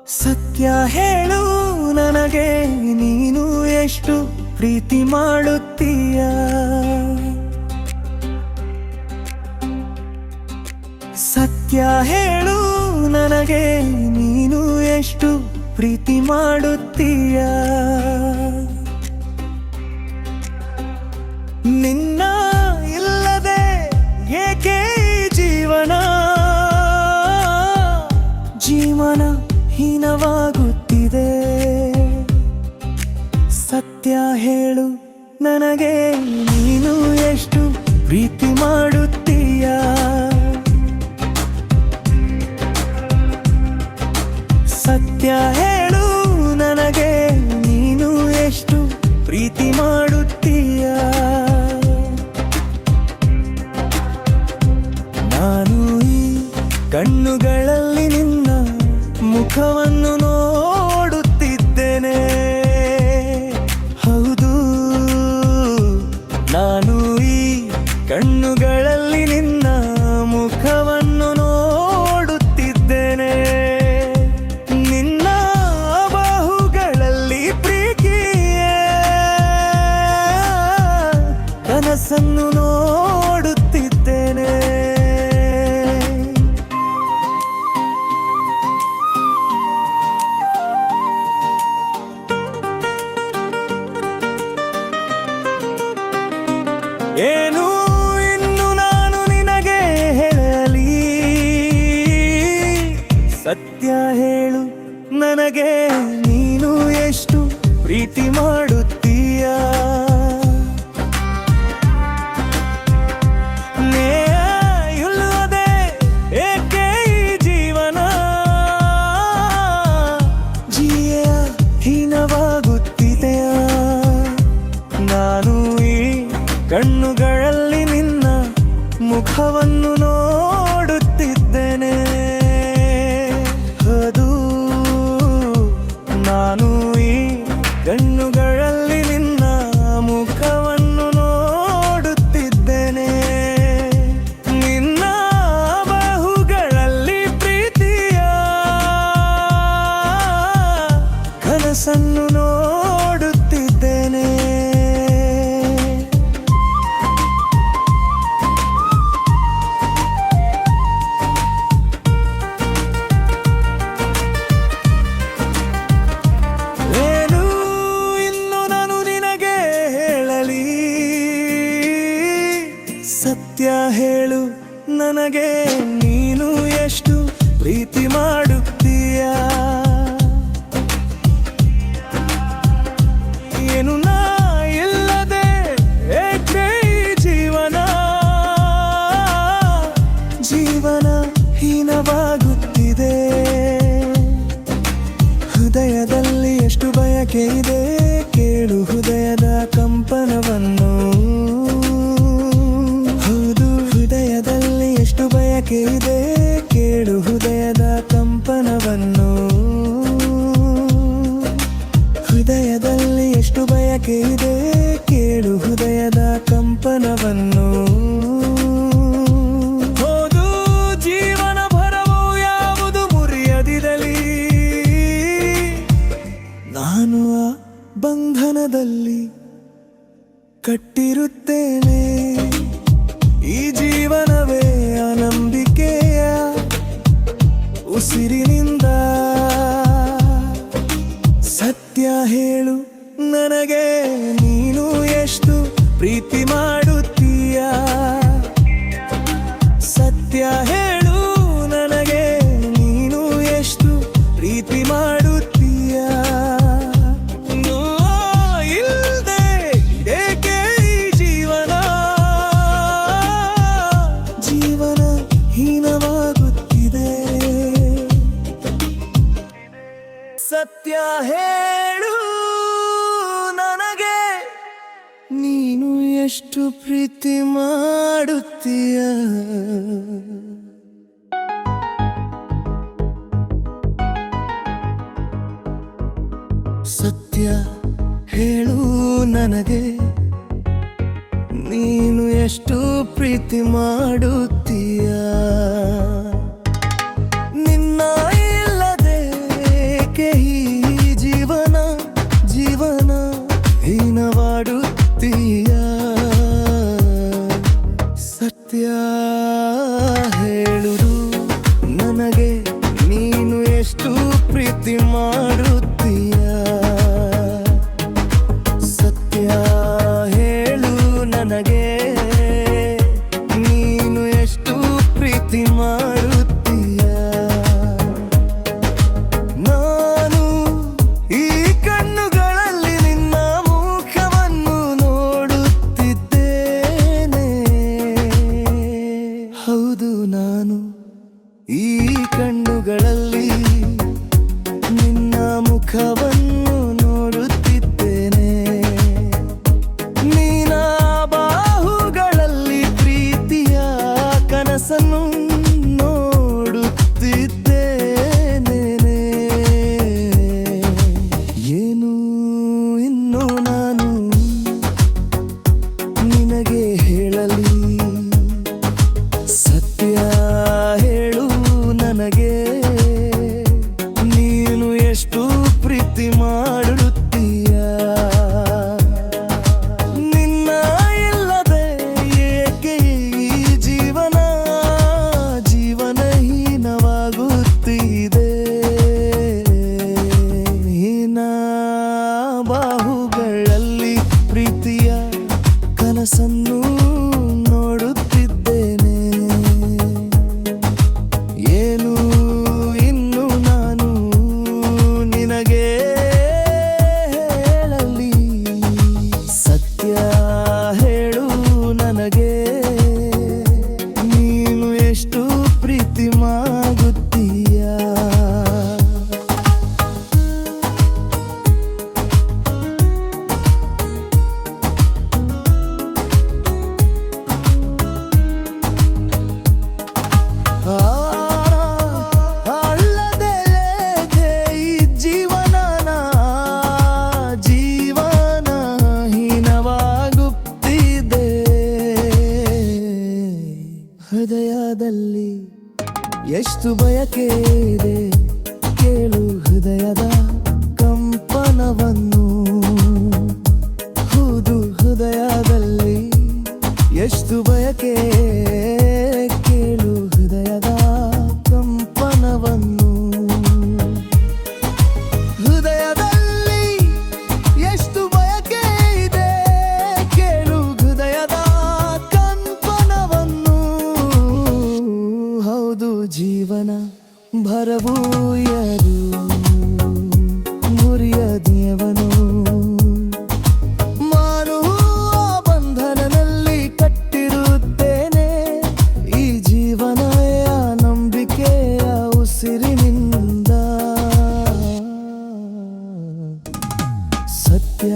ಸತ್ಯ ಹೇಳು ನನಗೆ ನೀನು ಎಷ್ಟು ಪ್ರೀತಿ ಮಾಡುತ್ತೀಯ. ಸತ್ಯ ಹೇಳು ನನಗೆ ನೀನು ಎಷ್ಟು ಪ್ರೀತಿ ಮಾಡುತ್ತೀಯ. ನಿನ್ನ ಇಲ್ಲದೆ ಏಕೆ ಜೀವನ ಜೀವನ ಹೀನವಾಗುತ್ತಿದೆ. ಸತ್ಯ ಹೇಳು ನನಗೆ ನೀನು ಎಷ್ಟು ಪ್ರೀತಿ ಮಾಡುತ್ತೀಯ. ಸತ್ಯ ಹೇಳು ನನಗೆ ನೀನು ಎಷ್ಟು ಪ್ರೀತಿ ಮಾಡುತ್ತೀಯ. ನಾನು ಈ ಕಣ್ಣುಗಳಲ್ಲಿ ನಿನ್ನ ಮುಖವನ್ನು ನೋಡುತ್ತಿದ್ದೇನೆ. ಹೌದು, ನಾನು ಈ ಕಣ್ಣುಗಳಲ್ಲಿ ನಿನ್ನ ಮುಖವನ್ನು ನೋಡುತ್ತಿದ್ದೇನೆ. ನಿನ್ನ ಬಾಹುಗಳಲ್ಲಿ ಪ್ರೀತಿಯ ಕನಸನ್ನು ನೋಡುತ್ತಿದ್ದೇನೆ. ಏನು ಇನ್ನು ನಾನು ನಿನಗೆ ಹೇಳಲಿ. ಸತ್ಯ ಹೇಳು ನನಗೆ ನೀನು ಎಷ್ಟು ಪ್ರೀತಿ ಮಾಡುತ್ತೀಯ. ಇಲ್ಲದೆ ಏಕೆ ಈ ಜೀವನ ಜೀಯ ಹೀನವಾಗುತ್ತಿದೆಯ. ನಾನು ಈ ಕಣ್ಣುಗಳಲ್ಲಿ ನಿನ್ನ ಮುಖವನ್ನು ನೋಡುತ್ತಿದ್ದೇನೆ. ಅದು ನಾನು ಈ ಕಣ್ಣುಗಳಲ್ಲಿ ನಿನ್ನ ಮುಖವನ್ನು ನೋಡುತ್ತಿದ್ದೇನೆ. ನಿನ್ನ ಬಾಹುಗಳಲ್ಲಿ ಪ್ರೀತಿಯ ಕನಸನ್ನು ನೋಡುತ್ತಿದ್ದೇನೆ. ಸತ್ಯ ಹೇಳು ನನಗೆ ನೀನು ಎಷ್ಟು ಪ್ರೀತಿ ಮಾಡುತ್ತೀಯ. ಏನು ನಾ ಇಲ್ಲದೆ ಏಕೆ ಈ ಜೀವನ ಜೀವನ ಹೀನವಾಗುತ್ತಿದೆ. ಹೃದಯದಲ್ಲಿ ಎಷ್ಟು ಬಯಕೆ ಇದೆ ಕೇಳು ಹೃದಯದ ಕಂಪನವನ್ನು. ಬಯಕೆ ಇದೆ ಕೇಳು ಹೃದಯದ ಕಂಪನವನ್ನು. ಹೃದಯದಲ್ಲಿ ಎಷ್ಟು ಬಯಕೆ ಇದೆ ಕೇಳು ಹೃದಯದ ಕಂಪನವನ್ನು. ಹೌದು, ಜೀವನ ಭರವು ಯಾವುದು ಮುರಿಯದಿರಲಿ. ನಾನು ಆ ಬಂಧನದಲ್ಲಿ ಕಟ್ಟಿರುತ್ತೇನೆ. ಈ ಜೀವನವೇ ನಂಬಿಕೆಯ ಉಸಿರಿನಿಂದ. ಸತ್ಯ ಹೇಳು ನನಗೆ ನೀನು ಎಷ್ಟು ಪ್ರೀತಿ ಮಾಡುತ್ತೀಯ. ಸತ್ಯ ಹೇಳು ನನಗೆ ನೀನು ಎಷ್ಟು ಪ್ರೀತಿ ಮಾಡುತ್ತೀಯ. ಇಲ್ಲದೆ ಏಕೆ ಈ ಜೀವನ ಜೀವನ ಹೀನವಾಗುತ್ತಿದೆ. ಸತ್ಯ ಹೇಳು ನನಗೆ ನೀನು ಎಷ್ಟು ಪ್ರೀತಿ ಮಾಡುತ್ತೀಯ. ಸತ್ಯ ಹೇಳು ನನಗೆ ನೀನು ಎಷ್ಟು ಪ್ರೀತಿ ಮಾಡುತ್ತೀಯ. ನಿನ್ನ ಇಲ್ಲದೆ ಪ್ರೀತಿ ಮಾಡುತ್ತೀಯ ಸತ್ಯ ಹೇಳು ನನಗೆ ನೀನು ಎಷ್ಟು ಪ್ರೀತಿ ಮಾಡುತ್ತೀಯ ನಾನು ಈ ಕಣ್ಣುಗಳಲ್ಲಿ ನಿನ್ನ ಮುಖವನ್ನು ನೋಡುತ್ತಿದ್ದೇನೆ ಹೌದು ನಾನು ಈ ಕಣ್ಣುಗಳಲ್ಲಿ ನಿನ್ನ ಮುಖವನ್ನು ನೋಡುತ್ತಿದ್ದೇನೆ ನೀನ ಬಾಹುಗಳಲ್ಲಿ ಪ್ರೀತಿಯ ಕನಸನ್ನು ನೋಡುತ್ತಿದ್ದೇನೆ ಏನು ಇನ್ನು ನಾನು ನಿನಗೆ ಹೇಳಲಿ ಸತ್ಯ ಹೇಳು ನನಗೆ ನೀನು ಎಷ್ಟು ಪ್ರೀತಿ ಮಾಡುತ್ತೀಯ ನಿನ್ನ ಇಲ್ಲದೆ ಏಕೆ ಈ ಜೀವನಹೀನವಾಗುತ್ತಿದೆ ಹೀನ ಬಾಹುಗಳಲ್ಲಿ ಪ್ರೀತಿಯ ಕನಸನ್ನು ನೋಡುತ್ತಿದ್ದೇನೆ ಏನು ಇನ್ನು ನಾನು ನಿನಗೆ ಹೇಳಲಿ ಸತ್ಯ ಹೇಳು ನನಗೆ ನೀನು ಎಷ್ಟು ಪ್ರೀತಿ ಮಾಡುತ್ತೀಯ ಅಲ್ಲದೆ ಈ ಜೀವನ ಹೀನವಾಗುತ್ತಿದೆ ಹೃದಯದಲ್ಲಿ ಎಷ್ಟು ಬಯಕೆ ಇದೆ ಕೇಳು ಹೃದಯದ ಕಂಪನವನ್ನು ಹೌದು ಹೃದಯದಲ್ಲಿ ಎಷ್ಟು ಬಯಕೆ ಕೇಳು ಹೃದಯದ ಕಂಪನವನ್ನು ಹೃದಯದಲ್ಲಿ ಎಷ್ಟು ಬಯಕೆ ಇದೆ ಕೇಳು ಹೃದಯದ ಕಂಪನವನ್ನು ಹೌದು ಜೀವನ ಭರವೂ ಯಾರು ಮುರಿಯದೇವನು ಮಾರುವ ಬಂಧನದಲ್ಲಿ ಕಟ್ಟಿರುತ್ತೇನೆ ಈ ಜೀವನಯ ನಂಬಿಕೆಯ ಉಸಿರಿನಿಂದ ಸತ್ಯ